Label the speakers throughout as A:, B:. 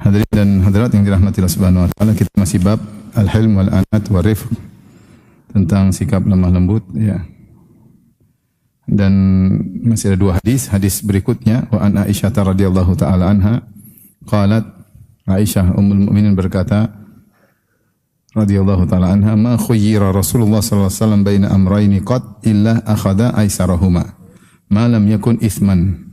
A: Hadirin dan hadirat yang dirahmati Allah Subhanahu wa taala, kita masih bab al-hilm wal anat wa rifq, tentang sikap lemah lembut ya. Dan masih ada dua hadis. Hadis berikutnya, wa an Aisyah radhiyallahu taala anha qalat, Aisyah ummul mukminin berkata radhiyallahu taala anha, ma khuyyira Rasulullah sallallahu alaihi wasallam baina amrayni qad illa akhadha aisarahuma ma lam yakun ithman.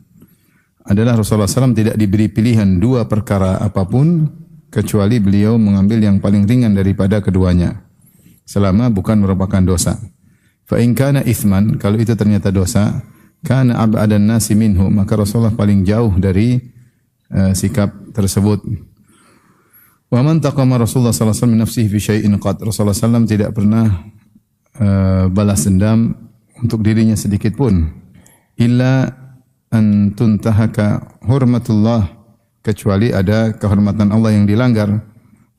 A: Adalah Rasulullah SAW tidak diberi pilihan dua perkara apapun kecuali beliau mengambil yang paling ringan daripada keduanya selama bukan merupakan dosa. Fa in kana ithman, kalau itu ternyata dosa, kana ab'adan nasi minhu, maka Rasulullah paling jauh dari sikap tersebut. Wa man taqama Rasulullah sallallahu alaihi wasallam min nafsihi fi syai'in qad, Rasulullah SAW tidak pernah balas dendam untuk dirinya sedikit pun, illa an tuntahaka hurmatullah, kecuali ada kehormatan Allah yang dilanggar.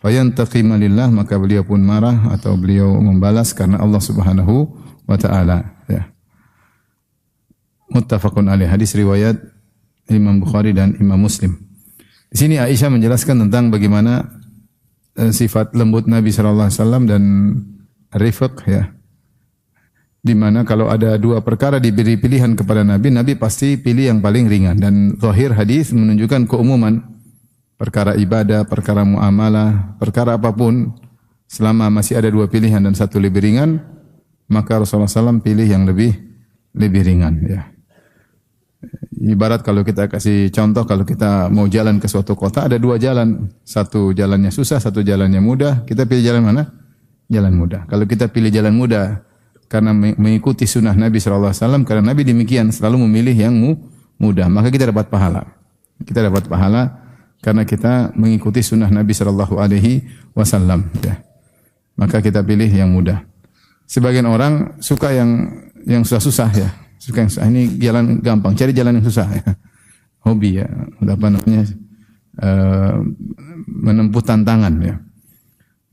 A: Fayantaqima lillah, maka beliau pun marah atau beliau membalas karena Allah Subhanahu wa taala ya. Muttafaqun alaih, hadis riwayat Imam Bukhari dan Imam Muslim. Di sini Aisyah menjelaskan tentang bagaimana sifat lembut Nabi sallallahu alaihi wasallam dan rifq ya. Di mana kalau ada dua perkara diberi pilihan kepada Nabi, Nabi pasti pilih yang paling ringan. Dan zahir hadis menunjukkan keumuman perkara ibadah, perkara muamalah, perkara apapun, selama masih ada dua pilihan dan satu lebih ringan, maka Rasulullah SAW pilih yang lebih ringan ya. Ibarat kalau kita kasih contoh, kalau kita mau jalan ke suatu kota, ada dua jalan, satu jalannya susah, satu jalannya mudah, kita pilih jalan mana? Jalan mudah. Kalau kita pilih jalan mudah karena mengikuti sunnah Nabi SAW, karena Nabi demikian selalu memilih yang mudah, maka kita dapat pahala. Kita dapat pahala karena kita mengikuti sunnah Nabi SAW ya. Maka kita pilih yang mudah. Sebagian orang suka yang susah-susah ya, suka yang susah. Ini jalan gampang, cari jalan yang susah ya. Hobi ya, apa namanya, menempuh tantangan ya.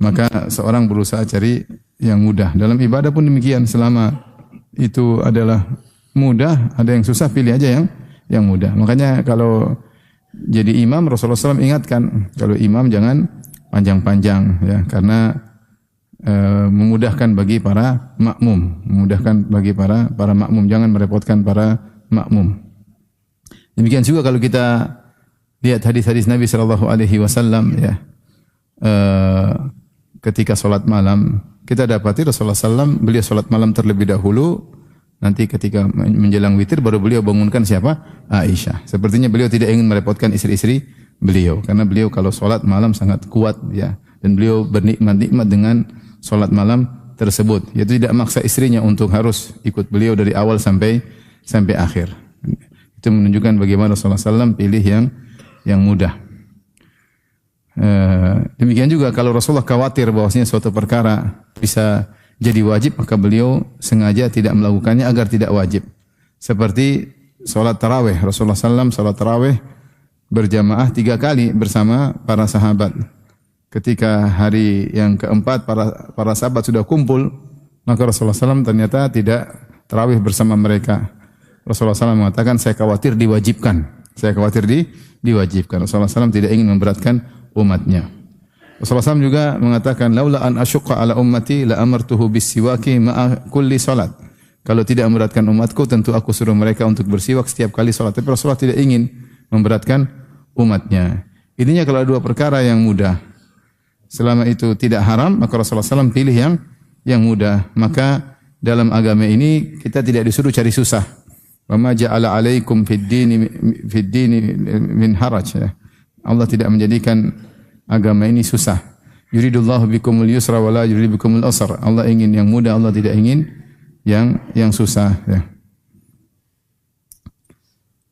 A: Maka seorang berusaha cari yang mudah. Dalam ibadah pun demikian, selama itu adalah mudah, ada yang susah, pilih aja yang mudah. Makanya kalau jadi imam, Rasulullah SAW ingatkan, kalau imam jangan panjang-panjang ya, karena memudahkan bagi para makmum, memudahkan bagi para makmum, jangan merepotkan para makmum. Demikian juga kalau kita lihat hadis-hadis Nabi SAW ya, ketika salat malam, kita dapati Rasulullah SAW, beliau salat malam terlebih dahulu, nanti ketika menjelang witir baru beliau bangunkan siapa? Aisyah. Sepertinya beliau tidak ingin merepotkan istri-istri beliau, karena beliau kalau salat malam sangat kuat ya, dan beliau bernikmat-nikmat dengan salat malam tersebut. Yaitu tidak maksa istrinya untuk harus ikut beliau dari awal sampai akhir. Itu menunjukkan bagaimana Rasulullah SAW pilih yang mudah. Demikian juga kalau Rasulullah khawatir bahwasanya suatu perkara bisa jadi wajib, maka beliau sengaja tidak melakukannya agar tidak wajib. Seperti salat tarawih, Rasulullah SAW salat tarawih berjamaah 3 kali bersama para sahabat. Ketika hari yang keempat para sahabat sudah kumpul, maka Rasulullah SAW ternyata tidak tarawih bersama mereka. Rasulullah SAW mengatakan, saya khawatir diwajibkan. Saya khawatir diwajibkan. Rasulullah SAW tidak ingin memberatkan umatnya. Rasulullah SAW juga mengatakan, laula an asyqa ala ummati la amartuhu bis-siwaki ma'a kulli salat. Kalau tidak memberatkan umatku, tentu aku suruh mereka untuk bersiwak setiap kali salat. Tapi Rasulullah tidak ingin memberatkan umatnya. Intinya kalau dua perkara yang mudah, selama itu tidak haram, maka Rasulullah SAW pilih yang mudah. Maka dalam agama ini kita tidak disuruh cari susah. Wa ma ja'ala 'alaikum fid dini min haraj. Allah tidak menjadikan agama ini susah. Yuridullahu bikumul yusra wa la yuridu bikumul usra. Allah ingin yang mudah, Allah tidak ingin yang susah ya.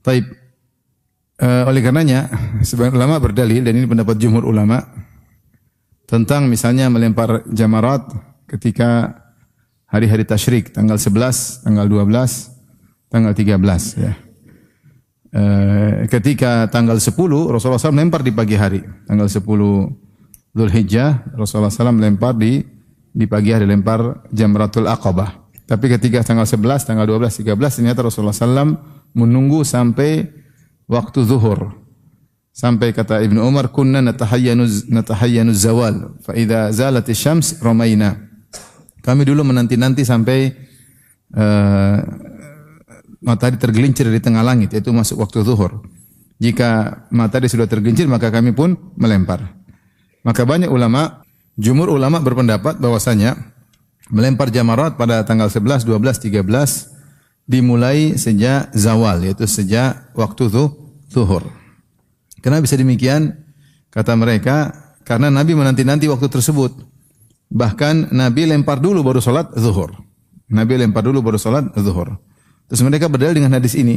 A: Baik. Oleh karenanya sebagian ulama berdalil, dan ini pendapat jumhur ulama, tentang misalnya melempar jamarat ketika hari-hari tasyrik, tanggal 11, tanggal 12, tanggal 13 ya. Ketika tanggal 10 Rasulullah SAW melempar di pagi hari. Tanggal 10 Dzulhijjah Rasulullah SAW melempar di pagi hari, lempar Jamratul Aqabah. Tapi ketika tanggal 11, tanggal 12, 13 ternyata Rasulullah SAW menunggu sampai waktu zuhur. Sampai kata Ibnu Umar, kunna natahayyanu zawal, fa idza zalatis syams ramaina. Kami dulu menanti-nanti sampai matahari tergelincir dari tengah langit, yaitu masuk waktu zuhur. Jika matahari sudah tergelincir, maka kami pun melempar. Maka banyak ulama, jumhur ulama berpendapat bahwasanya melempar jamarat pada tanggal 11, 12, 13 dimulai sejak zawal, yaitu sejak waktu zuhur. Kenapa bisa demikian? Kata mereka, karena Nabi menanti-nanti waktu tersebut. Bahkan Nabi lempar dulu baru salat zuhur. Nabi lempar dulu baru salat zuhur. Terus mereka berdalil dengan hadis ini.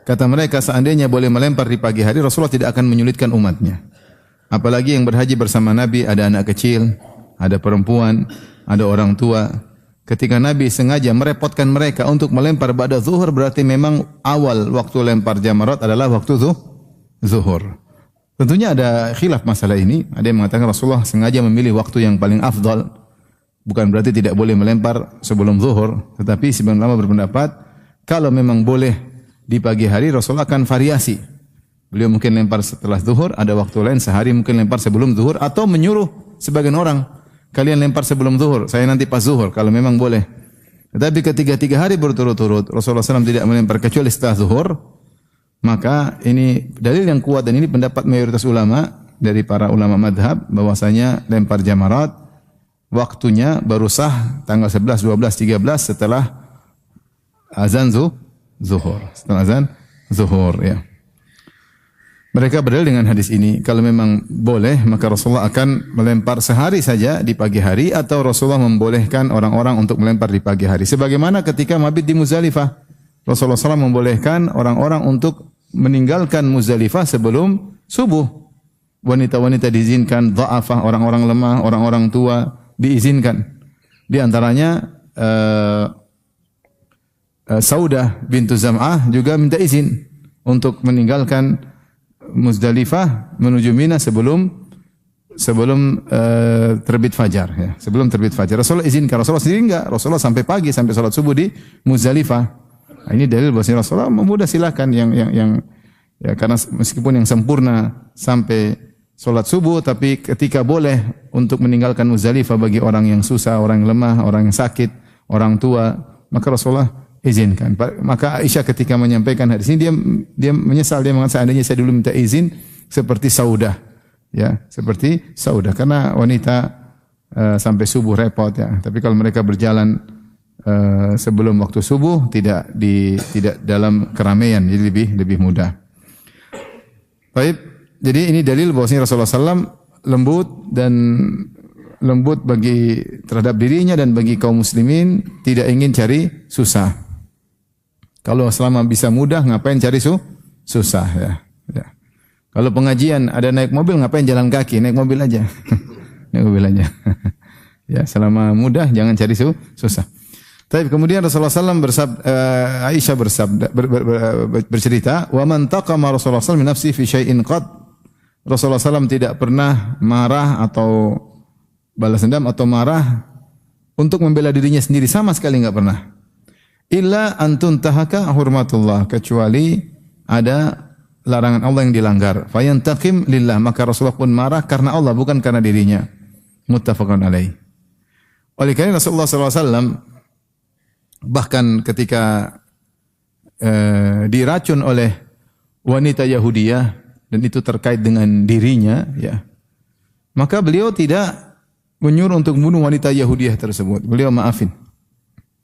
A: Kata mereka, seandainya boleh melempar di pagi hari, Rasulullah tidak akan menyulitkan umatnya. Apalagi yang berhaji bersama Nabi, ada anak kecil, ada perempuan, ada orang tua. Ketika Nabi sengaja merepotkan mereka untuk melempar ba'da zuhur, berarti memang awal waktu lempar jamarat adalah waktu zuhur. Tentunya ada khilaf masalah ini. Ada yang mengatakan Rasulullah sengaja memilih waktu yang paling afdal. Bukan berarti tidak boleh melempar sebelum zuhur. Tetapi sebagian ulama berpendapat, kalau memang boleh di pagi hari, Rasulullah akan variasi. Beliau mungkin lempar setelah zuhur, ada waktu lain sehari mungkin lempar sebelum zuhur, atau menyuruh sebagian orang, kalian lempar sebelum zuhur, saya nanti pas zuhur, kalau memang boleh. Tetapi ketika 3 hari berturut-turut, Rasulullah SAW tidak melempar kecuali setelah zuhur, maka ini dalil yang kuat, dan ini pendapat mayoritas ulama dari para ulama madhab, bahwasanya lempar jamarat waktunya baru sah tanggal 11, 12, 13 setelah azan zuhur. Setelah azan zuhur, ya. Mereka berdalil dengan hadis ini, kalau memang boleh maka Rasulullah akan melempar sehari saja di pagi hari, atau Rasulullah membolehkan orang-orang untuk melempar di pagi hari. Sebagaimana ketika mabit di Muzdalifah, Rasulullah SAW membolehkan orang-orang untuk meninggalkan Muzdalifah sebelum subuh. Wanita-wanita diizinkan, dha'afah, orang-orang lemah, orang-orang tua diizinkan. Di antaranya Saudah bintu Zam'ah juga minta izin untuk meninggalkan Muzdalifah menuju Mina sebelum terbit fajar, ya. Sebelum terbit fajar. Rasulullah izinkan, Rasulullah sendiri enggak. Rasulullah sampai pagi, sampai salat subuh di Muzdalifah. Nah, ini dalil bahwa Rasulullah memudah, silakan yang ya, karena meskipun yang sempurna sampai salat subuh, tapi ketika boleh untuk meninggalkan Muzdalifah bagi orang yang susah, orang yang lemah, orang yang sakit, orang tua, maka Rasulullah izinkan. Maka Aisyah ketika menyampaikan hadis ini, dia menyesal, dia mengatakan seandainya saya dulu minta izin seperti Saudah, ya, seperti Saudah, karena wanita sampai subuh repot, ya. Tapi kalau mereka berjalan sebelum waktu subuh, tidak dalam keramaian, jadi lebih mudah. Baik, jadi ini dalil bahwasanya Rasulullah SAW lembut bagi terhadap dirinya dan bagi kaum muslimin, tidak ingin cari susah. Kalau selama bisa mudah, ngapain cari susah, ya. Kalau pengajian ada naik mobil, ngapain jalan kaki, naik mobil aja. Naik mobil aja. Ya, selama mudah jangan cari susah. Tapi kemudian Rasulullah SAW Aisyah bercerita, wa man taqama Rasulullah SAW min nafsi fi syai'in qad. Rasulullah SAW tidak pernah marah atau balas dendam atau marah untuk membela dirinya sendiri, sama sekali enggak pernah. Illa antun tahaka hurmatullah, kecuali ada larangan Allah yang dilanggar. Fayantaqim lillah, maka Rasulullah pun marah karena Allah, bukan karena dirinya. Muttafaqun alaih. Oleh karena Rasulullah SAW bahkan ketika diracun oleh wanita Yahudiyah, dan itu terkait dengan dirinya, ya, maka beliau tidak menyuruh untuk membunuh wanita Yahudiyah tersebut. Beliau maafin.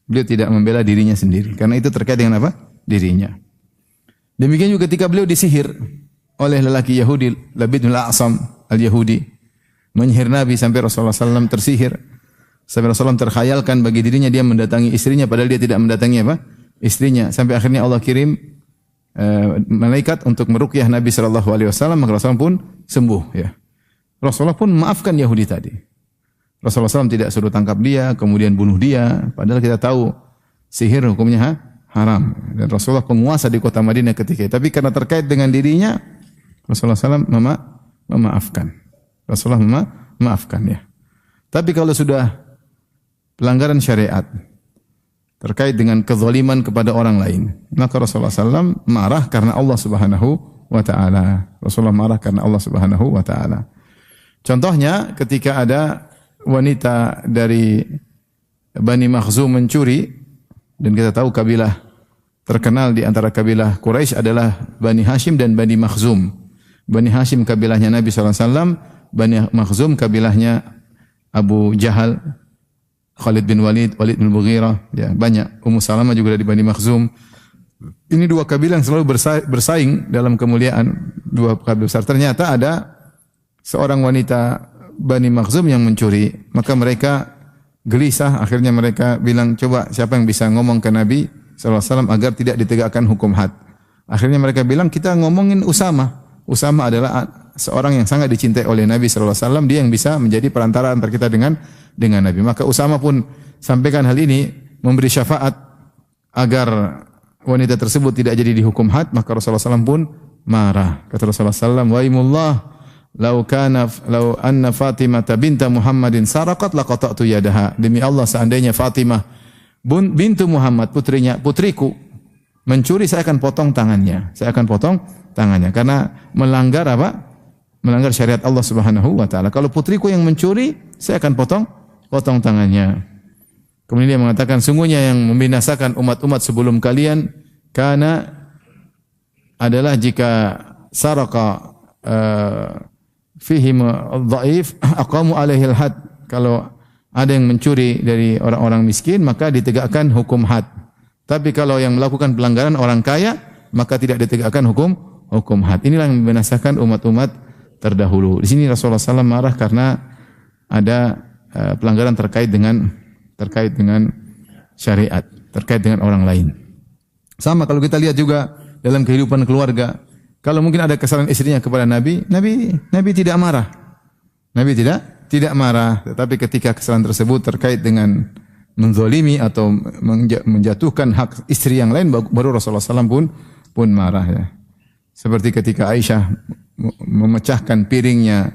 A: Beliau tidak membela dirinya sendiri, karena itu terkait dengan apa? Dirinya. Demikian juga ketika beliau disihir oleh lelaki Yahudi, Labid bin Al-A'sam Al-Yahudi, menyihir Nabi sampai Rasulullah SAW tersihir. Sampai Rasulullah terkhayalkan bagi dirinya dia mendatangi istrinya, padahal dia tidak mendatangi apa? Istrinya. Sampai akhirnya Allah kirim malaikat untuk meruqyah Nabi SAW, maka Rasulullah pun sembuh, ya. Rasulullah pun maafkan Yahudi tadi. Rasulullah SAW tidak suruh tangkap dia, kemudian bunuh dia, padahal kita tahu sihir hukumnya haram. Dan Rasulullah penguasa di kota Madinah ketika itu. Tapi karena terkait dengan dirinya, Rasulullah SAW memaafkan. Rasulullah memaafkan, ya. Tapi kalau sudah pelanggaran syariat terkait dengan kezaliman kepada orang lain, maka Rasulullah SAW marah karena Allah Subhanahu wa taala. Rasulullah marah karena Allah Subhanahu wa taala. Contohnya ketika ada wanita dari Bani Makhzum mencuri, dan kita tahu kabilah terkenal di antara kabilah Quraisy adalah Bani Hashim dan Bani Makhzum. Bani Hashim kabilahnya Nabi SAW, Bani Makhzum kabilahnya Abu Jahal, Khalid bin Walid, Walid bin Mughirah, ya banyak. Ummu Salamah juga dari Bani Makhzum. Ini dua kabilah yang selalu bersaing dalam kemuliaan, dua kabilah besar. Ternyata ada seorang wanita Bani Makhzum yang mencuri, maka mereka gelisah, akhirnya mereka bilang, coba siapa yang bisa ngomong ke Nabi SAW agar tidak ditegakkan hukum had. Akhirnya mereka bilang, kita ngomongin Usama. Usama adalah seorang yang sangat dicintai oleh Nabi SAW, dia yang bisa menjadi perantara antara kita dengan Nabi. Maka Usama pun sampaikan hal ini, memberi syafaat agar wanita tersebut tidak jadi dihukum had, maka Rasulullah SAW pun marah. Kata Rasulullah SAW, waimullah, lau anna Fatimah binta Muhammadin saraqat laqata'tu yadaha. Demi Allah, seandainya Fatimah bintu Muhammad, putriku mencuri, saya akan potong tangannya. Saya akan potong tangannya karena melanggar apa? Melanggar syariat Allah Subhanahu wa taala. Kalau putriku yang mencuri, saya akan potong tangannya. Kemudian dia mengatakan, sungguhnya yang membinasakan umat-umat sebelum kalian karena adalah jika saraka fihim dhaif aqamu alaihi had. Kalau ada yang mencuri dari orang-orang miskin, maka ditegakkan hukum had. Tapi kalau yang melakukan pelanggaran orang kaya, maka tidak ditegakkan hukum had. Inilah yang membinasakan umat-umat terdahulu. Di sini Rasulullah SAW marah karena ada pelanggaran terkait dengan syariat, terkait dengan orang lain. Sama kalau kita lihat juga dalam kehidupan keluarga, kalau mungkin ada kesalahan istrinya kepada Nabi tidak marah. Nabi tidak marah, tetapi ketika kesalahan tersebut terkait dengan menzalimi atau menjatuhkan hak istri yang lain, baru Rasulullah SAW pun marah, ya. Seperti ketika Aisyah memecahkan piringnya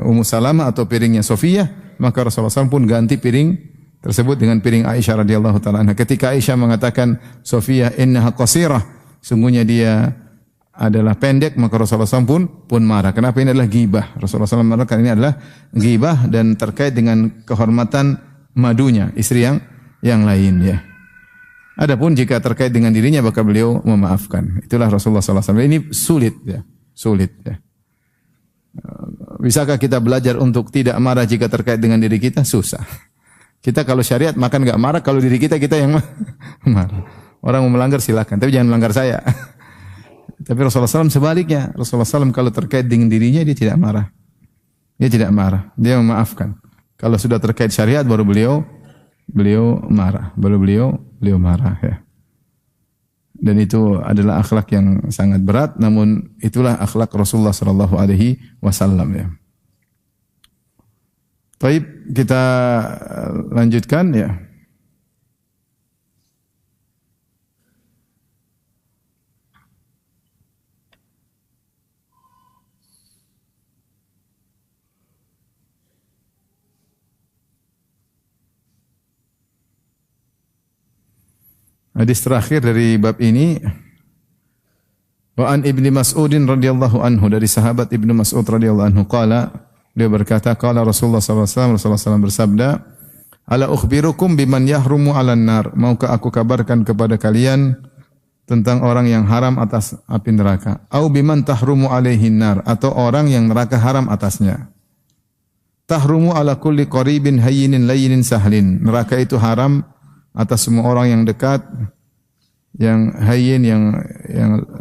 A: Ummu Salamah atau piringnya Sofiyah, maka Rasulullah SAW pun ganti piring tersebut dengan piring Aisyah radhiyallahu taala anha. Ketika Aisyah mengatakan, Sofiyah innaha qasirah, sungguhnya dia adalah pendek, maka Rasulullah SAW pun marah. Kenapa? Ini adalah ghibah. Rasulullah SAW marah karena ini adalah ghibah dan terkait dengan kehormatan madunya istri yang lain, ya. Adapun jika terkait dengan dirinya, maka beliau memaafkan. Itulah Rasulullah SAW. Ini sulit, ya. Bisakah kita belajar untuk tidak marah jika terkait dengan diri kita? Susah. Kita kalau syariat makan enggak marah, kalau diri kita yang marah. Orang mau melanggar silakan, tapi jangan melanggar saya. Tapi Rasulullah SAW sebaliknya. Rasulullah SAW kalau terkait dengan dirinya, dia tidak marah. Dia memaafkan. Kalau sudah terkait syariat, baru beliau marah. Beliau marah, ya. Dan itu adalah akhlak yang sangat berat, namun itulah akhlak Rasulullah sallallahu alaihi wasallam, ya. Baik, kita lanjutkan, ya. Hadis terakhir dari bab ini, wa an Ibnu Mas'udin radhiyallahu anhu, dari sahabat Ibnu Mas'ud radhiyallahu anhu qala, dia berkata, qala Rasulullah sallallahu alaihi wasallam, Rasulullah SAW bersabda, ala ukhbirukum biman yahrumu 'alan nar, maukah aku kabarkan kepada kalian tentang orang yang haram atas api neraka, au biman tahrumu 'alaihin nar, atau orang yang neraka haram atasnya. Tahrumu ala kulli qaribin hayyinin layyinin sahlin, neraka itu haram atas semua orang yang dekat, yang hayyin, yang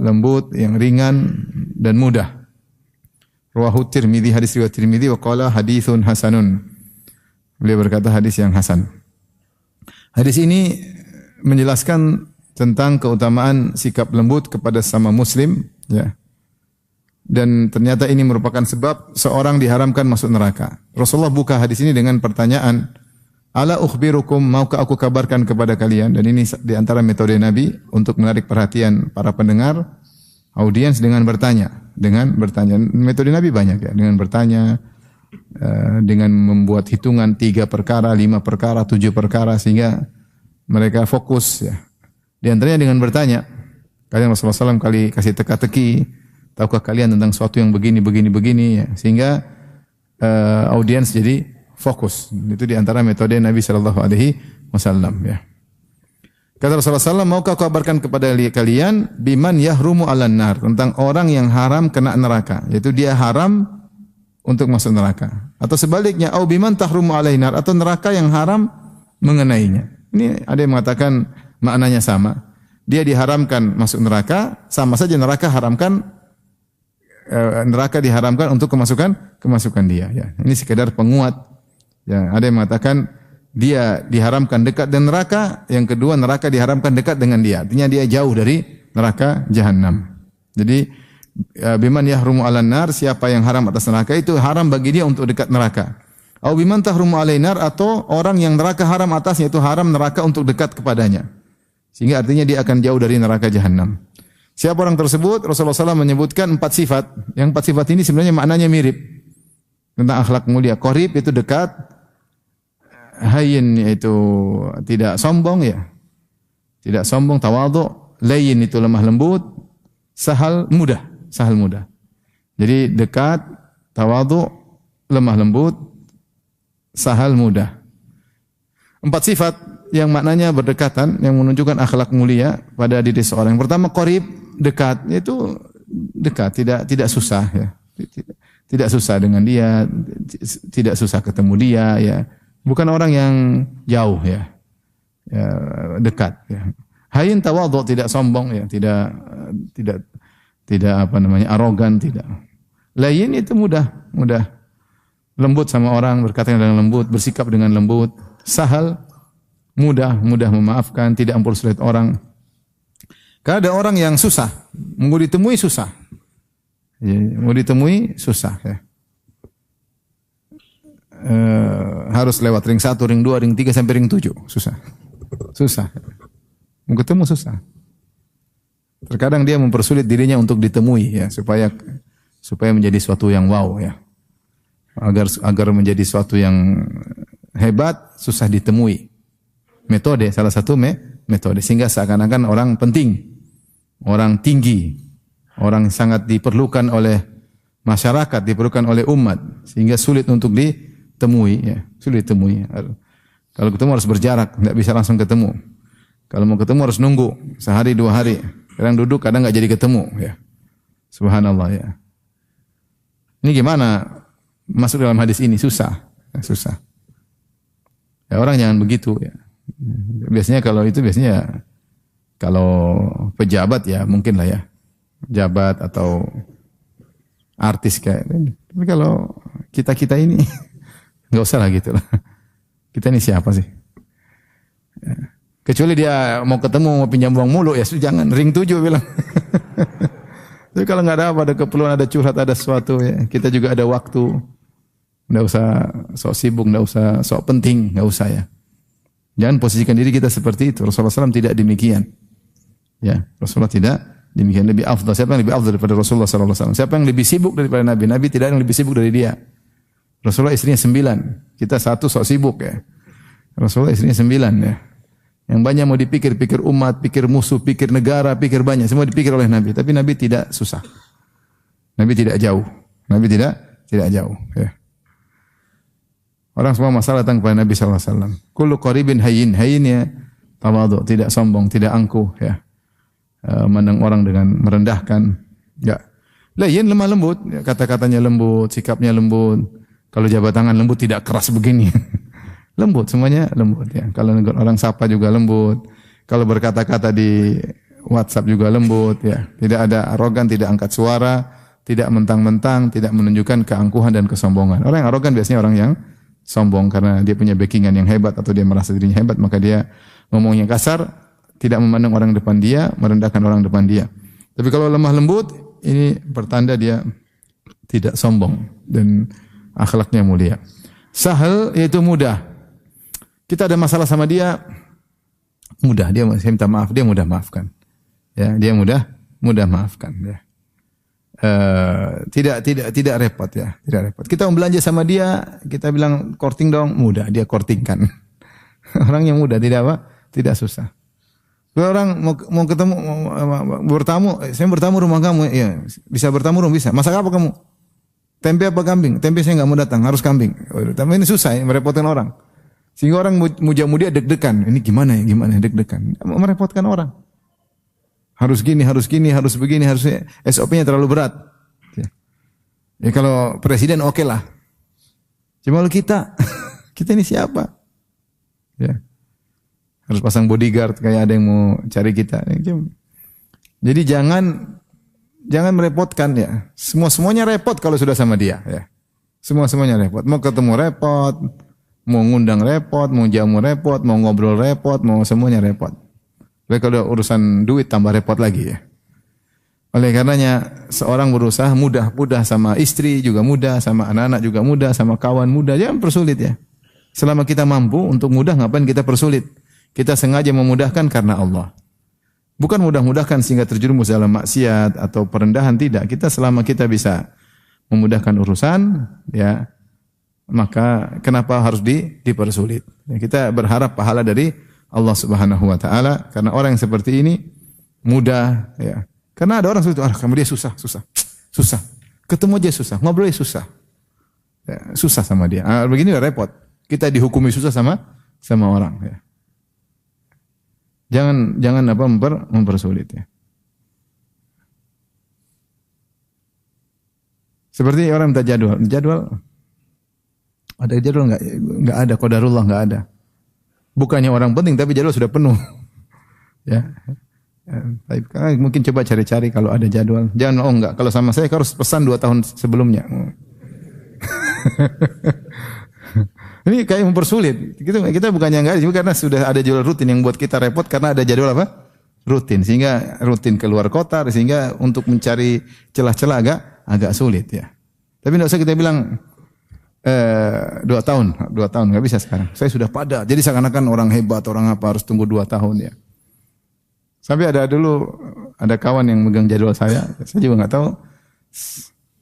A: lembut, yang ringan dan mudah. Rawahu Tirmidzi, hadis riwayat Tirmidzi, wa qala haditsun hasanun. Beliau berkata hadis yang hasan. Hadis ini menjelaskan tentang keutamaan sikap lembut kepada sesama muslim, ya. Dan ternyata ini merupakan sebab seorang diharamkan masuk neraka. Rasulullah buka hadis ini dengan pertanyaan, ala ukhbirukum, maukah aku kabarkan kepada kalian? Dan ini di antara metode Nabi untuk menarik perhatian para pendengar, audiens, dengan bertanya. Metode Nabi banyak, ya. Dengan bertanya, dengan membuat hitungan 3 perkara, 5 perkara, 7 perkara, sehingga mereka fokus, ya. Di antaranya dengan bertanya. Kalian Rasulullah SAW kali kasih teka-teki, tahukah kalian tentang sesuatu yang begini ya. Sehingga audiens jadi fokus. Itu di antara metode Nabi sallallahu alaihi wasallam ya. Kata Rasulullah SAW, maukah kau kabarkan kepada kalian biman yahrumu 'alan nar, tentang orang yang haram kena neraka, yaitu dia haram untuk masuk neraka. Atau sebaliknya, au biman tahrumu 'alaihi nar, atau neraka yang haram mengenainya. Ini ada yang mengatakan maknanya sama. Dia diharamkan masuk neraka, sama saja neraka diharamkan untuk kemasukan dia ya. Ini sekedar penguat. Ya, ada yang mengatakan dia diharamkan dekat dengan neraka, yang kedua neraka diharamkan dekat dengan dia. Artinya dia jauh dari neraka jahanam. Jadi biman yahrumu 'alan nar, siapa yang haram atas neraka itu haram bagi dia untuk dekat neraka. Au biman tahrumu 'alaihi nar, atau orang yang neraka haram atasnya itu haram neraka untuk dekat kepadanya. Sehingga artinya dia akan jauh dari neraka jahanam. Siapa orang tersebut? Rasulullah SAW menyebutkan 4 sifat. Yang 4 sifat ini sebenarnya maknanya mirip. Tentang akhlak mulia. Qarib itu dekat. Hayyin yaitu tidak sombong ya. Tidak sombong, tawadhu. Layyin itu lemah lembut. Sahal mudah. Jadi dekat, tawadhu, lemah lembut, sahal mudah. 4 sifat yang maknanya berdekatan, yang menunjukkan akhlak mulia pada diri seorang. Yang pertama qarib, dekat, yaitu dekat, tidak susah ya. Tidak susah dengan dia, tidak susah ketemu dia ya. Bukan orang yang jauh ya. Ya, dekat ya. Hayyin tawadhu, tidak sombong ya, tidak arogan, tidak. Layyin itu mudah. Lembut sama orang, berkata dengan lembut, bersikap dengan lembut. Sahal, mudah memaafkan, tidak mempersulit orang. Karena ada orang yang susah, mau ditemui susah. Ya, mau ditemui susah ya. Harus lewat ring 1, ring 2, ring 3 sampai ring 7, susah. Mau ketemu susah. Terkadang dia mempersulit dirinya untuk ditemui ya, supaya menjadi suatu yang wow ya. Agar menjadi suatu yang hebat, susah ditemui. Metode, salah satu metode, sehingga seakan-akan orang penting, orang tinggi, orang sangat diperlukan oleh masyarakat, diperlukan oleh umat, sehingga sulit untuk ditemui ya, sulit ditemui. Kalau ketemu harus berjarak, tidak bisa langsung ketemu. Kalau mau ketemu harus nunggu sehari 2 hari. Kadang duduk, kadang enggak jadi ketemu ya. Subhanallah ya. Ini gimana masuk dalam hadis ini? Susah. Ya, orang jangan begitu ya. Biasanya kalau pejabat ya mungkin lah ya. Pejabat atau artis kayak. Tapi kalau kita ini enggak usah lah gitu lah. Kita ini siapa sih? Ya. Kecuali dia mau ketemu, mau pinjam uang mulu, ya jangan, ring 7 bilang. Tapi kalau nggak ada keperluan, ada curhat, ada sesuatu, ya kita juga ada waktu. Nggak usah sok sibuk, nggak usah sok penting, nggak usah ya. Jangan posisikan diri kita seperti itu. Rasulullah SAW tidak demikian. Ya, Rasulullah tidak demikian. Lebih afdal. Siapa yang lebih afdal daripada Rasulullah SAW? Siapa yang lebih sibuk daripada Nabi? Nabi tidak ada yang lebih sibuk dari dia. Rasulullah istrinya 9. Kita 1 sok sibuk ya. Rasulullah istrinya 9 ya. Yang banyak mau dipikir umat, pikir musuh, pikir negara, pikir banyak. Semua dipikir oleh Nabi. Tapi Nabi tidak susah. Nabi tidak jauh. Nabi tidak jauh. Ya. Orang semua masalah datang kepada Nabi SAW. Kullu qaribin hayyin. Hayyin ya tawadhu, tidak sombong, tidak angkuh. Ya. Mandang orang dengan merendahkan. Ya. Layyin lemah lembut. Ya, kata-katanya lembut, sikapnya lembut. Kalau jabat tangan lembut, tidak keras begini. Lembut, semuanya lembut ya. Kalau orang sapa juga lembut. Kalau berkata-kata di WhatsApp juga lembut ya. Tidak ada arogan, tidak angkat suara, tidak mentang-mentang, tidak menunjukkan keangkuhan dan kesombongan. Orang yang arogan biasanya orang yang sombong karena dia punya backingan yang hebat atau dia merasa dirinya hebat, maka dia ngomongnya kasar, tidak memandang orang depan dia, merendahkan orang depan dia. Tapi kalau lemah lembut, ini pertanda dia tidak sombong dan akhlaknya mulia. Sahal yaitu mudah. Kita ada masalah sama dia, mudah dia minta maaf, dia mudah maafkan. Ya, dia mudah maafkan ya. Tidak repot ya, tidak repot. Kita mau belanja sama dia, kita bilang korting dong, mudah dia kortingkan. Orang yang mudah, tidak susah. Kalau orang mau ketemu bertamu, saya bertamu rumah kamu, ya bisa bertamu rumah bisa. Masak apa kamu? Tempe apa kambing? Tempe saya nggak mau datang, harus kambing. Tapi ini susah ya, merepotkan orang. Sehingga orang muja-mudi deg-degan. Ini gimana ya, deg-degan. Merepotkan orang. Harus gini, harus begini, harus SOP-nya terlalu berat. Ya kalau presiden oke lah. Cuma kalau kita ini siapa? Ya. Harus pasang bodyguard kayak ada yang mau cari kita. Jadi jangan merepotkan ya. Semuanya repot kalau sudah sama dia ya. Semuanya repot. Mau ketemu repot, mau ngundang repot, mau jamu repot, mau ngobrol repot, mau semuanya repot. Tapi kalau urusan duit tambah repot lagi ya. Oleh karenanya seorang berusaha mudah sama istri juga mudah, sama anak-anak juga mudah, sama kawan mudah. Jangan persulit ya. Selama kita mampu untuk mudah, ngapain kita persulit? Kita sengaja memudahkan karena Allah. Bukan mudah-mudahkan sehingga terjerumus dalam maksiat atau perendahan, tidak. Kita selama kita bisa memudahkan urusan, ya maka kenapa harus dipersulit? Ya, kita berharap pahala dari Allah Subhanahu wa taala karena orang yang seperti ini mudah, ya. Karena ada orang seperti itu, kamu dia susah. Ketemu aja susah, ngobrol aja susah. Ya, susah sama dia. Begini udah repot. Kita dihukumi susah sama orang, ya. Jangan mempersulit ya. Seperti orang minta jadwal. Ada jadwal enggak ada, qadarullah enggak ada. Bukannya orang penting tapi jadwal sudah penuh. Ya. Baik, mungkin coba cari-cari kalau ada jadwal. Jangan enggak, kalau sama saya harus pesan 2 tahun sebelumnya. Ini kayak mempersulit. Kita bukannya enggak, juga karena sudah ada jadwal rutin yang buat kita repot karena ada jadwal apa? Rutin. Sehingga rutin keluar kota, sehingga untuk mencari celah-celah agak sulit ya. Tapi enggak usah kita bilang 2 tahun enggak bisa sekarang. Saya sudah padat. Jadi seakan-akan orang hebat, orang apa harus tunggu 2 tahun ya. Sampai ada kawan yang megang jadwal saya juga enggak tahu.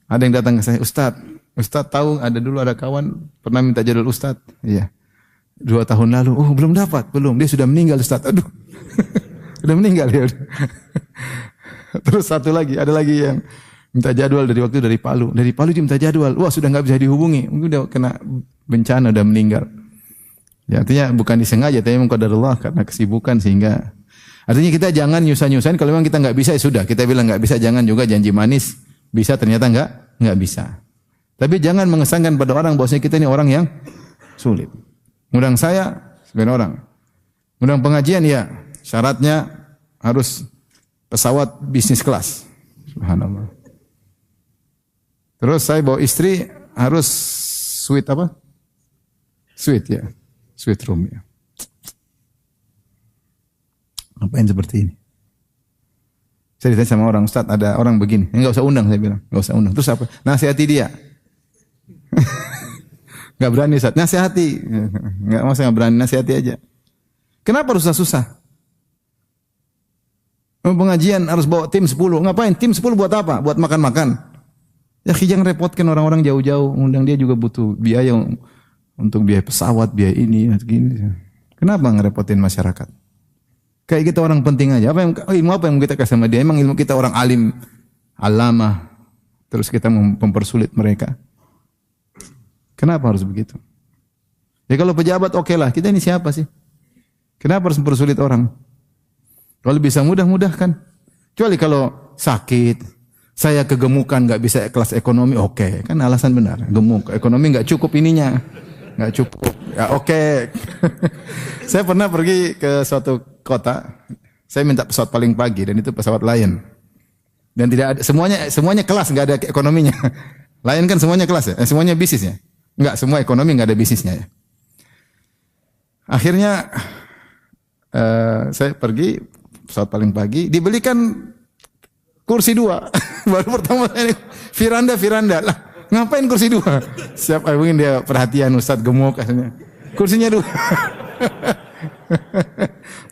A: Ada yang datang ke saya, Ustaz tahu dulu ada kawan pernah minta jadwal Ustaz. Iya. 2 tahun lalu. Oh, belum dapat. Belum. Dia sudah meninggal Ustaz. Aduh. Sudah meninggal ya. Terus ada lagi yang minta jadwal dari Palu. Dari Palu dia minta jadwal. Wah, sudah enggak bisa dihubungi. Mungkin udah kena bencana, udah meninggal. Ya, artinya bukan disengaja, tapi memang qadarullah karena kesibukan sehingga artinya kita jangan nyusah-nyusahin kalau memang kita enggak bisa ya sudah. Kita bilang enggak bisa, jangan juga janji manis. Bisa ternyata enggak bisa. Tapi jangan mengesankan pada orang bahwasanya kita ini orang yang sulit. Ngundang saya sebagai orang. Ngundang pengajian ya, syaratnya harus pesawat bisnis kelas. Subhanallah. Terus saya bawa istri harus suite apa? Suite ya. Suite room ya. Ngapain seperti ini? Saya ditanya sama orang, Ustaz ada orang begini. Enggak usah undang saya bilang. Enggak usah undang. Terus apa? Nasihati dia. Enggak berani Ustaz, nasihati. Enggak berani, nasihati aja. Kenapa harus susah? Pengajian harus bawa tim 10. Ngapain? Tim 10 buat apa? Buat makan-makan. Ya jangan repotkan orang-orang jauh-jauh. Undang dia juga butuh biaya untuk biaya pesawat, biaya ini, gini. Kenapa ngerepotin masyarakat? Kayak kita orang penting aja. Ilmu apa yang kita kasih sama dia? Emang ilmu kita orang alim, alamah. Terus kita mempersulit mereka. Kenapa harus begitu? Ya kalau pejabat oke lah. Kita ini siapa sih? Kenapa harus mempersulit orang? Kalau bisa mudah-mudahkan. Kecuali kalau sakit, saya kegemukan, nggak bisa kelas ekonomi, oke. Kan alasan benar. Gemuk, ekonomi nggak cukup ininya. Nggak cukup. Ya oke. Saya pernah pergi ke suatu kota. Saya minta pesawat paling pagi dan itu pesawat Lion. Dan tidak ada semuanya kelas, nggak ada ekonominya. Lion kan semuanya kelas ya, semuanya bisnis ya. Enggak, semua ekonomi nggak ada bisnisnya ya. Akhirnya saya pergi pesawat paling pagi, dibelikan kursi 2. Baru pertama kali Firanda. Lah, ngapain kursi 2? Siapa mungkin dia perhatian Ustaz gemuk akhirnya. Kursinya 2.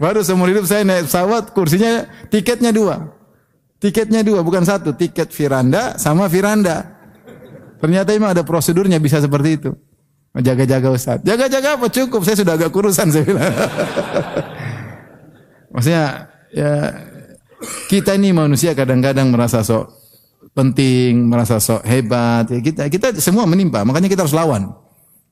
A: Baru seumur hidup saya naik pesawat, kursinya tiketnya 2. Tiketnya 2 bukan 1, tiket Firanda sama Firanda. Ternyata memang ada prosedurnya bisa seperti itu. Jaga-jaga Ustaz. Jaga-jaga apa? Cukup, saya sudah agak kurusan saya bilang. Maksudnya Ya, kita ini manusia kadang-kadang merasa sok penting, merasa sok hebat. Ya, kita semua menimpa, makanya kita harus lawan.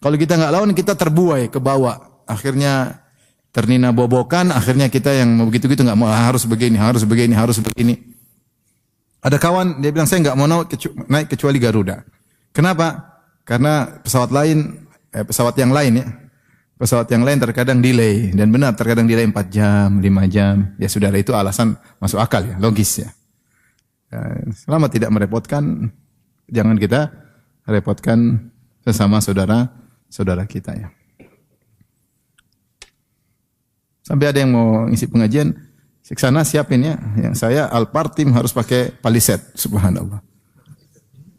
A: Kalau kita nggak lawan, kita terbuai ke bawah. Akhirnya ternina bobokan, akhirnya kita yang begitu-gitu nggak mau, harus begini, harus begini, harus begini. Ada kawan dia bilang saya nggak mau naik kecuali Garuda. Kenapa? Karena pesawat yang lain ya. Pesawat yang lain terkadang delay dan benar terkadang delay 4 jam, 5 jam. Ya sudah itu alasan masuk akal ya, logis ya. Selama tidak merepotkan, jangan kita repotkan sesama saudara kita ya. Sampai ada yang mau ngisi pengajian, sana siapin ya. Yang saya Alphard tim harus pakai Palisade, subhanallah.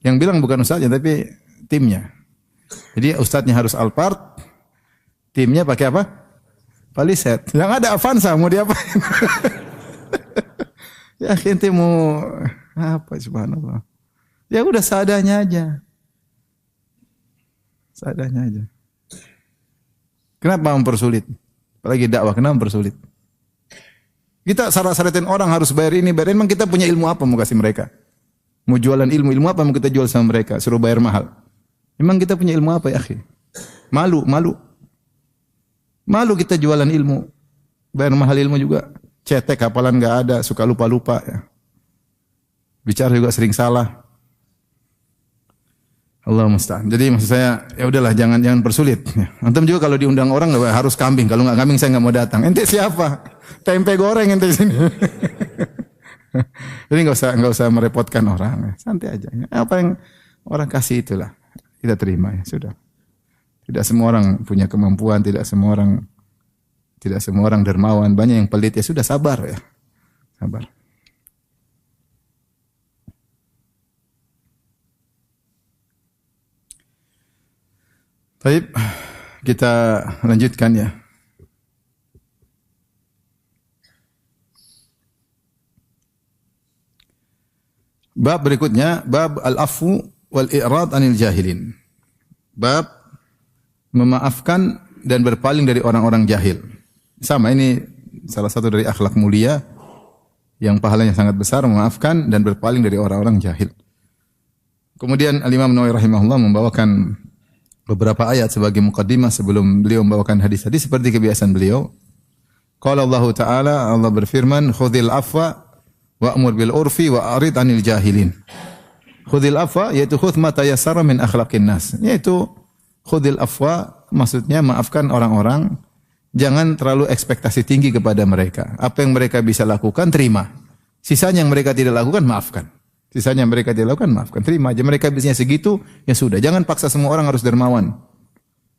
A: Yang bilang bukan ustaznya tapi timnya. Jadi ustaznya harus Alphard, timnya pakai apa? Palisade. Yang ada Avanza mau diapain? Ya ente mau apa subhanallah. Ya udah seadanya aja. Seadanya aja. Kenapa mempersulit? Apalagi dakwah, kenapa mempersulit? Kita syarat-syaratin orang harus bayar ini, bayar ini. Memang kita punya ilmu apa mau kasih mereka? Mau jualan ilmu apa mau kita jual sama mereka? Suruh bayar mahal. Memang kita punya ilmu apa ya akhi? Malu. Malu kita jualan ilmu. Bayar mahal ilmu juga. Cetek, hafalan enggak ada, suka lupa-lupa ya. Bicara juga sering salah. Allah musta'an. Jadi maksud saya, ya udahlah jangan persulit. Ya. Antum juga kalau diundang orang harus kambing. Kalau enggak kambing saya enggak mau datang. Ente siapa? Tempe goreng ente sini. Jadi enggak usah merepotkan orang. Santai aja. Apa yang orang kasih itulah kita terima ya sudah. Tidak semua orang punya kemampuan, tidak semua orang dermawan, banyak yang pelit ya sudah sabar ya. Sabar. Baik, kita lanjutkan ya. Bab berikutnya, bab al-afu wal i'rad anil jahilin. Bab memaafkan dan berpaling dari orang-orang jahil. Sama ini salah satu dari akhlak mulia yang pahalanya sangat besar, memaafkan dan berpaling dari orang-orang jahil. Kemudian Al-Imam Nawawi rahimahullah membawakan beberapa ayat sebagai mukaddimah sebelum beliau membawakan hadis-hadis seperti kebiasaan beliau. Qala Allah Ta'ala, Allah berfirman, "Khudhil afwa wa'mur bil urfi wa'rid 'anil jahilin." Khudhil afwa yaitu khudh ma tayassara min akhlaqin nas. Yaitu khudhil afwa maksudnya maafkan orang-orang, jangan terlalu ekspektasi tinggi kepada mereka. Apa yang mereka bisa lakukan terima. Sisanya yang mereka tidak lakukan maafkan. Sisanya mereka tidak lakukan, maafkan. Terima aja. Mereka bisanya segitu, ya sudah. Jangan paksa semua orang harus dermawan.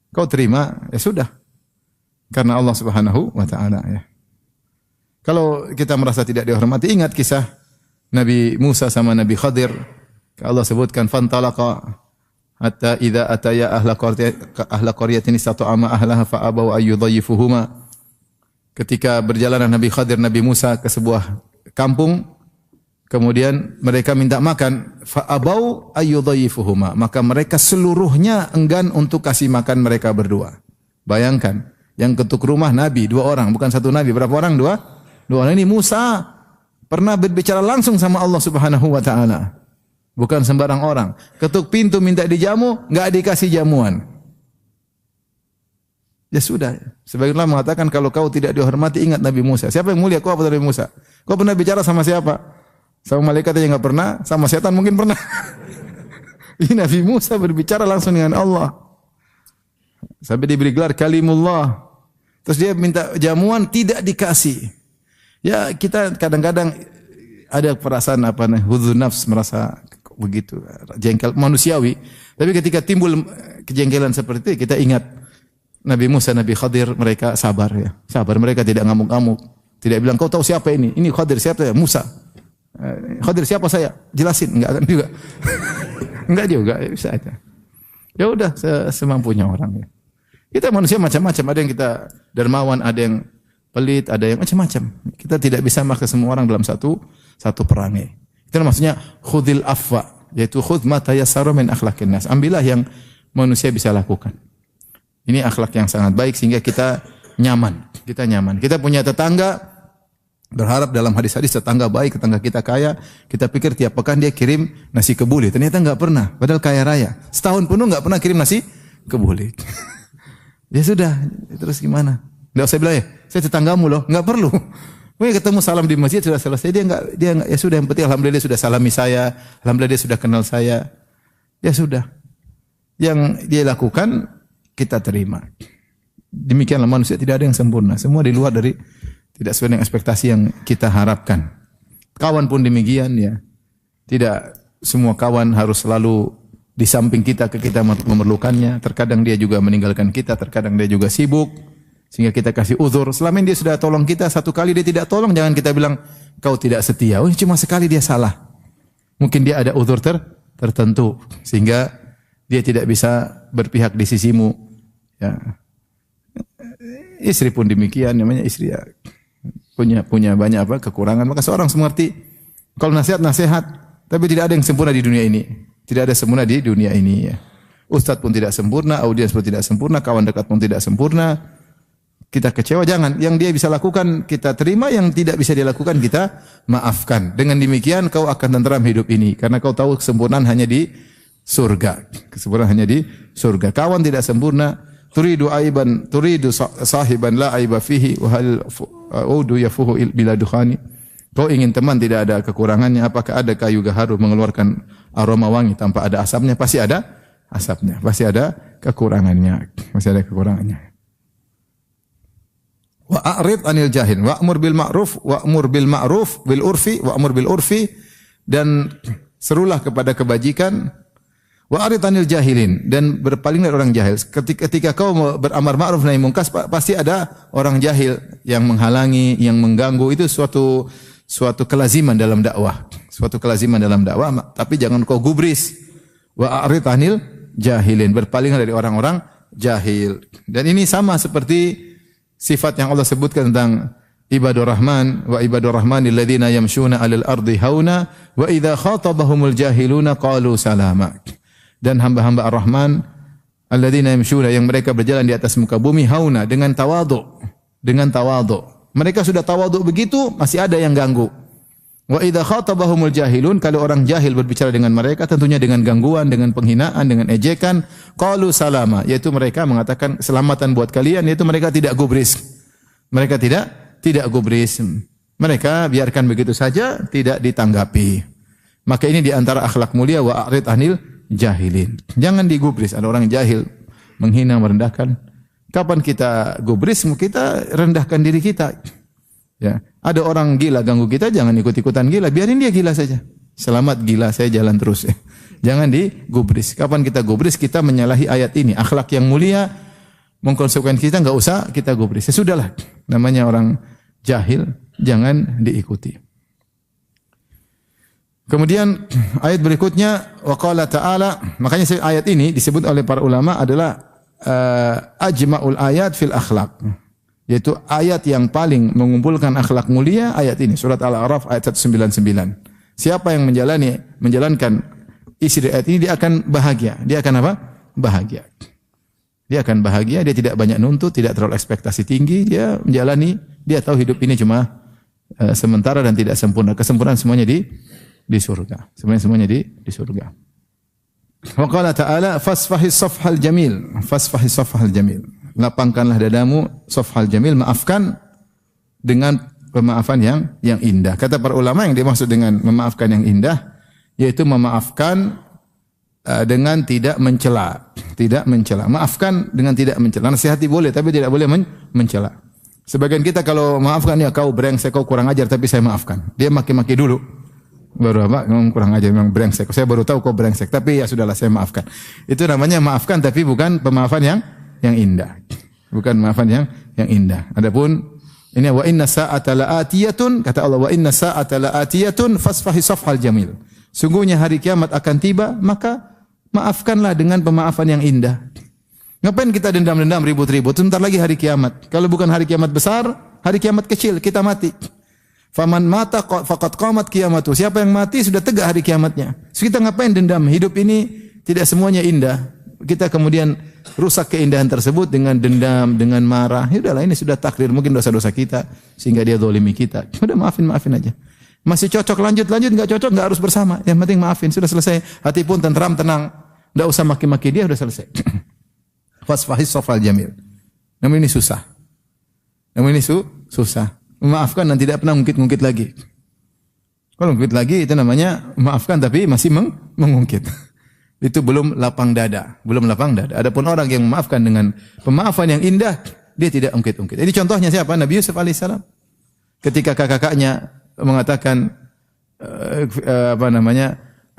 A: Kau terima, ya sudah. Karena Allah Subhanahu wa Ta'ala ya. Kalau kita merasa tidak dihormati, ingat kisah Nabi Musa sama Nabi Khadir. Allah sebutkan fantalaqa hatta idza ataya ahla qaryatin istata'ama ahlaha fa abaw ayyudhayyifuhuma. Ketika berjalanan Nabi Khadir, Nabi Musa ke sebuah kampung, kemudian mereka minta makan, fa abaw ayyudhayyifuhuma. Maka mereka seluruhnya enggan untuk kasih makan mereka berdua. Bayangkan, yang ketuk rumah Nabi 2 orang, bukan satu Nabi, berapa orang? 2 orang. Ini Musa pernah berbicara langsung sama Allah Subhanahu wa Ta'ala. Bukan sembarang orang. Ketuk pintu minta dijamu, enggak dikasih jamuan. Ya sudah. Sebagian ulama mengatakan kalau kau tidak dihormati, ingat Nabi Musa. Siapa yang mulia? Kau apa Nabi Musa? Kau pernah bicara sama siapa? Sama malaikat aja enggak pernah, sama setan mungkin pernah. Ini Nabi Musa berbicara langsung dengan Allah. Sampai diberi gelar kalimullah. Terus dia minta jamuan, tidak dikasih. Ya kita kadang-kadang ada perasaan hudzu nafs, merasa begitu, jengkel manusiawi. Tapi ketika timbul kejengkelan seperti itu, kita ingat Nabi Musa, Nabi Khadir, mereka sabar ya. Sabar, mereka tidak ngamuk-ngamuk. Tidak bilang, kau tahu siapa ini? Ini Khadir, siapa ya? Musa. Khadir siapa saya? Jelasin, enggak kan juga. Enggak juga, bisa aja. Ya udah semampunya orang ya. Kita manusia macam-macam, ada yang kita dermawan, ada yang pelit, ada yang macam-macam. Kita tidak bisa maksa semua orang dalam satu perangai. Itu maksudnya khudil afwa, yaitu khudh ma tayassaru min akhlaqin nas. Ambillah yang manusia bisa lakukan. Ini akhlak yang sangat baik sehingga kita nyaman. Kita nyaman. Kita punya tetangga Berharap dalam hadis-hadis tetangga baik, tetangga kita kaya, kita pikir tiap pekan dia kirim nasi kebuli. Ternyata enggak pernah, padahal kaya raya. Setahun penuh enggak pernah kirim nasi kebuli. Ya sudah, terus gimana? Enggak usah bilang, saya tetanggamu loh, enggak perlu. Pokoknya ketemu salam di masjid sudah selesai, dia enggak, ya sudah, yang penting alhamdulillah dia sudah salami saya, alhamdulillah dia sudah kenal saya. Ya sudah. Yang dia lakukan kita terima. Demikianlah manusia, tidak ada yang sempurna. Semua di luar dari tidak sesuai dengan ekspektasi yang kita harapkan. Kawan pun demikian ya. Tidak semua kawan harus selalu di samping kita ketika memerlukannya. Terkadang dia juga meninggalkan kita, terkadang dia juga sibuk sehingga kita kasih uzur. Selama ini dia sudah tolong kita, satu kali dia tidak tolong, jangan kita bilang kau tidak setia. Oh, cuma sekali dia salah. Mungkin dia ada uzur tertentu sehingga dia tidak bisa berpihak di sisimu. Ya. Istri pun demikian, namanya istri ya. Punya banyak kekurangan, maka seorang mengerti kalau nasihat, tapi tidak ada yang sempurna di dunia ini. Tidak ada sempurna di dunia ini ya. Ustaz pun tidak sempurna, audiens pun tidak sempurna, kawan dekat pun tidak sempurna. Kita kecewa, jangan. Yang dia bisa lakukan kita terima, yang tidak bisa dia lakukan kita maafkan. Dengan demikian kau akan tenteram hidup ini karena kau tahu kesempurnaan hanya di surga. Kesempurnaan hanya di surga. Kawan tidak sempurna. Turidu sahiban la aiba fihi wa hal udu yafuhu bila dukhani. Kau ingin teman tidak ada kekurangannya, apakah ada kayu gaharu mengeluarkan aroma wangi tanpa ada asapnya? Pasti ada asapnya, pasti ada kekurangannya, pasti ada kekurangannya. Wa a'rid anil jahil wa'mur bil ma'ruf bil urfi wa'mur bil urfi, dan serulah kepada kebajikan. Wa arid anil jahilin, dan berpaling dari orang jahil. Ketika kau beramar ma'ruf nahi munkar, pasti ada orang jahil yang menghalangi, yang mengganggu. Itu suatu kelaziman dalam dakwah. Suatu kelaziman dalam dakwah, tapi jangan kau gubris. Wa arid anil jahilin, berpaling dari orang-orang jahil. Dan ini sama seperti sifat yang Allah sebutkan tentang ibadur rahman, wa ibadur rahmanil ladzina yamshuna 'alal ardi hauna wa idza khatabahumul jahiluna qalu salama. Dan hamba-hamba Ar-Rahman alladzina yamshuna, yang mereka berjalan di atas muka bumi hauna, dengan tawadhu, Mereka sudah tawadhu begitu, masih ada yang ganggu. Wa idza khatabahumul jahilun, kalau orang jahil berbicara dengan mereka tentunya dengan gangguan, dengan penghinaan, dengan ejekan, qalu salama, yaitu mereka mengatakan selamatan buat kalian, yaitu mereka tidak gubris. Mereka tidak gubris. Mereka biarkan begitu saja, tidak ditanggapi. Maka ini di antara akhlak mulia, wa a'rid anil jahilin. Jangan digubris. Ada orang jahil menghina, merendahkan. Kapan kita gubris? Kita rendahkan diri kita. Ya, ada orang gila ganggu kita, jangan ikut-ikutan gila, biarin dia gila saja. Selamat gila, saya jalan terus. Jangan digubris. Kapan kita gubris? Kita menyalahi ayat ini. Akhlak yang mulia mengkonsekuensikan kita, enggak usah kita gubris. Ya sudahlah. Namanya orang jahil, jangan diikuti. Kemudian ayat berikutnya waqala ta'ala, makanya ayat ini disebut oleh para ulama adalah ajma'ul ayat fil akhlaq, yaitu ayat yang paling mengumpulkan akhlak mulia. Ayat ini surat Al-A'raf ayat 199. Siapa yang menjalankan isi ayat ini, dia akan bahagia. Dia akan apa? Bahagia. Dia akan bahagia, dia tidak banyak nuntut, tidak terlalu ekspektasi tinggi, dia menjalani, dia tahu hidup ini cuma sementara dan tidak sempurna. Kesempurnaan semuanya di surga. Semuanya di surga. Wa qala ta'ala fasfahis safhal jamil. Fasfahis safhal jamil. Lapangkanlah dadamu, safhal jamil, maafkan dengan pemaafan yang indah. Kata para ulama, yang dimaksud dengan memaafkan yang indah yaitu memaafkan dengan tidak mencela. Tidak mencela. Maafkan dengan tidak mencela. Nasihati boleh tapi tidak boleh mencela. Sebagian kita kalau maafkan, ya kau brengsek, kau kurang ajar, tapi saya maafkan. Dia maki-maki dulu. Baru apa? Memang kurang aja, memang brengsek. Saya baru tahu kau brengsek, tapi ya sudahlah saya maafkan. Itu namanya maafkan, tapi bukan pemaafan yang indah. Bukan pemaafan yang indah. Adapun ini wa inna sa'ata la'atiyatun, kata Allah, wa inna sa'ata la'atiyatun fasfahi safhal jamil. Sungguhnya hari kiamat akan tiba, maka maafkanlah dengan pemaafan yang indah. Ngapain kita dendam-dendam, ribut-ribut? Sebentar lagi hari kiamat. Kalau bukan hari kiamat besar, hari kiamat kecil, kita mati. Faman mata faqad qamat qiyamatu. Siapa yang mati sudah tegak hari kiamatnya. So, kita ngapain dendam? Hidup ini tidak semuanya indah. Kita kemudian rusak keindahan tersebut dengan dendam, dengan marah. Ya udahlah, ini sudah takdir, mungkin dosa-dosa kita sehingga dia zalimi kita. Udah maafin aja. Masih cocok lanjut, enggak cocok enggak harus bersama. Yang penting maafin, sudah selesai. Hati pun tenteram, tenang. Enggak usah maki-maki dia, udah selesai. Fasfahis safal jamil. Namun ini susah. Susah. Memaafkan dan tidak pernah ngungkit-ngungkit lagi. Kalau ngungkit lagi itu namanya maafkan tapi masih mengungkit. Itu belum lapang dada. Adapun orang yang memaafkan dengan pemaafan yang indah, dia tidak ungkit-ungkit. Ini contohnya siapa? Nabi Yusuf alaihissalam. Ketika kakaknya mengatakan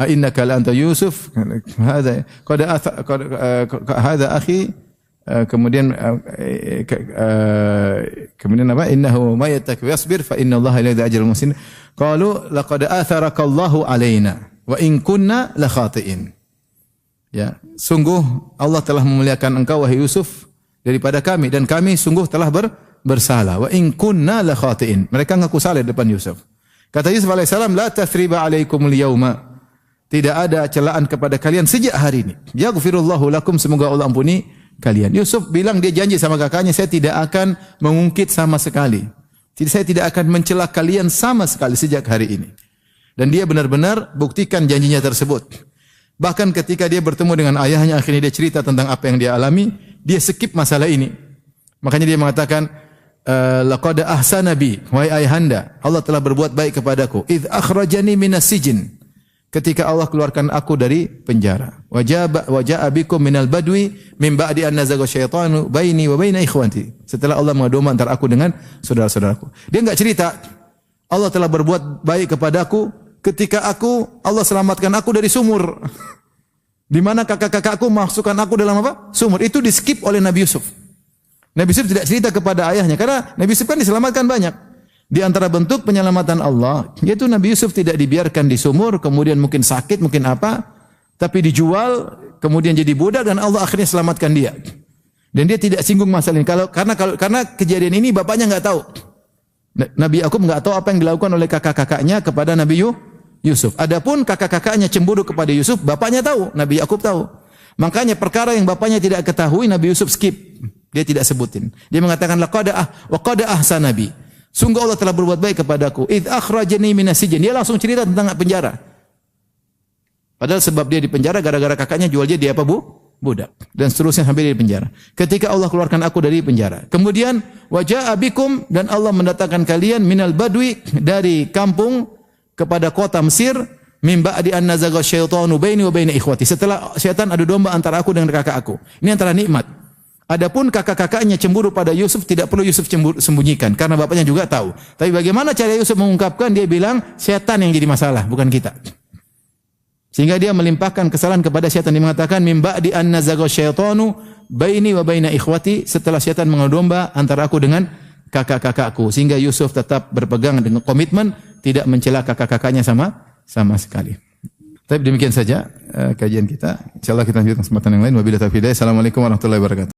A: innaka la anta Yusuf, hadza akhi, kemudian apa? Innahu may yattaqi yasbir fa innallaha la yudhi'u ajral muhsinin. Qalu laqad atharakallahu alaina wa in kunna la khati'in. Ya, sungguh Allah telah memuliakan engkau wahai Yusuf daripada kami dan kami sungguh telah bersalah. Wa in kunna la khati'in. Mereka ngaku salah di depan Yusuf. Kata Yusuf alaihissalam, la tathriba alaikumul yauma. Tidak ada celaan kepada kalian sejak hari ini. Yaghfirullahu lakum, semoga Allah ampuni kalian. Yusuf bilang, dia janji sama kakaknya, saya tidak akan mengungkit sama sekali. Saya tidak akan mencela kalian sama sekali sejak hari ini. Dan dia benar-benar buktikan janjinya tersebut. Bahkan ketika dia bertemu dengan ayahnya, akhirnya dia cerita tentang apa yang dia alami, dia skip masalah ini. Makanya dia mengatakan, laqad ahsana bi, wahai ayahanda, Allah telah berbuat baik kepadaku. Idz akhrajani minas sijn, ketika Allah keluarkan aku dari penjara. Waja'a bikum minal badwi min ba'di an nazaga syaitanu baini wa baina ikhwati. Setelah Allah mengadu domba antara aku dengan saudara-saudaraku. Dia enggak cerita Allah telah berbuat baik kepadaku ketika Allah selamatkan aku dari sumur. Di mana kakak-kakakku masukkan aku dalam apa? Sumur. Itu di-skip oleh Nabi Yusuf. Nabi Yusuf tidak cerita kepada ayahnya karena Nabi Yusuf kan diselamatkan banyak. Di antara bentuk penyelamatan Allah, yaitu Nabi Yusuf tidak dibiarkan di sumur, kemudian mungkin sakit, mungkin apa, tapi dijual, kemudian jadi budak dan Allah akhirnya selamatkan dia. Dan dia tidak singgung masalah ini. Karena kejadian ini bapaknya enggak tahu. Nabi Yakub enggak tahu apa yang dilakukan oleh kakak-kakaknya kepada Nabi Yusuf. Adapun kakak-kakaknya cemburu kepada Yusuf, bapaknya tahu, Nabi Yakub tahu. Makanya perkara yang bapaknya tidak ketahui, Nabi Yusuf skip. Dia tidak sebutin. Dia mengatakan qad ahsana bi. Sungguh Allah telah berbuat baik kepadaku. Idz akhrajani minas sijn. Dia langsung cerita tentang penjara. Padahal sebab dia di penjara gara-gara kakaknya jual dia apa budak. Dan seterusnya sampai di penjara. Ketika Allah keluarkan aku dari penjara. Kemudian waja'a bikum, dan Allah mendatangkan kalian minal badwi, dari kampung kepada kota Mesir, min ba'di an nazaga syaitanu baini wa baina ikhwati. Setelah syaitan adu domba antara aku dengan kakak aku. Ini antara nikmat. Adapun kakak-kakaknya cemburu pada Yusuf, tidak perlu Yusuf sembunyikan karena bapaknya juga tahu. Tapi bagaimana cara Yusuf mengungkapkan? Dia bilang setan yang jadi masalah, bukan kita. Sehingga dia melimpahkan kesalahan kepada setan. Dia mengatakan min ba'di an nazaga syaitanu baini wa baina ikhwati, setelah setan mengadu domba antara aku dengan kakak-kakakku. Sehingga Yusuf tetap berpegang dengan komitmen tidak mencela kakak-kakaknya sama sekali. Tapi demikian saja kajian kita. Insyaallah kita lanjutkan kesempatan yang lain. Wabillahi taufiq. Assalamualaikum warahmatullahi wabarakatuh.